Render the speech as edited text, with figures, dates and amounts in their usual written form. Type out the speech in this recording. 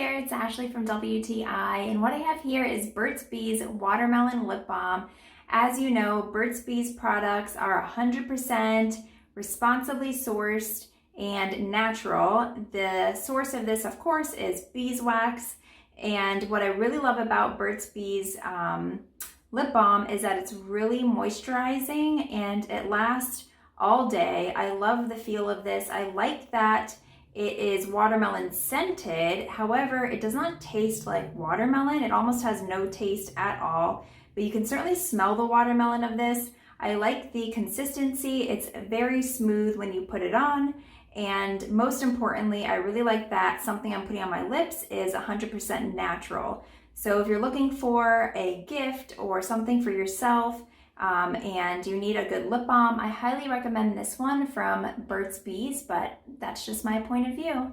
there, it's Ashley from WTI, and what I have here is Burt's Bees Watermelon Lip Balm. As you know, Burt's Bees products are 100% responsibly sourced and natural. The source of this, of course, is beeswax, and what I really love about Burt's Bees lip balm is that it's really moisturizing and it lasts all day. I love the feel of this. I like that it is watermelon scented. However, it does not taste like watermelon. It almost has no taste at all, but you can certainly smell the watermelon of this. I like the consistency. It's very smooth when you put it on. And most importantly, I really like that something I'm putting on my lips is 100% natural. So if you're looking for a gift or something for yourself, and you need a good lip balm, I highly recommend this one from Burt's Bees, but that's just my point of view.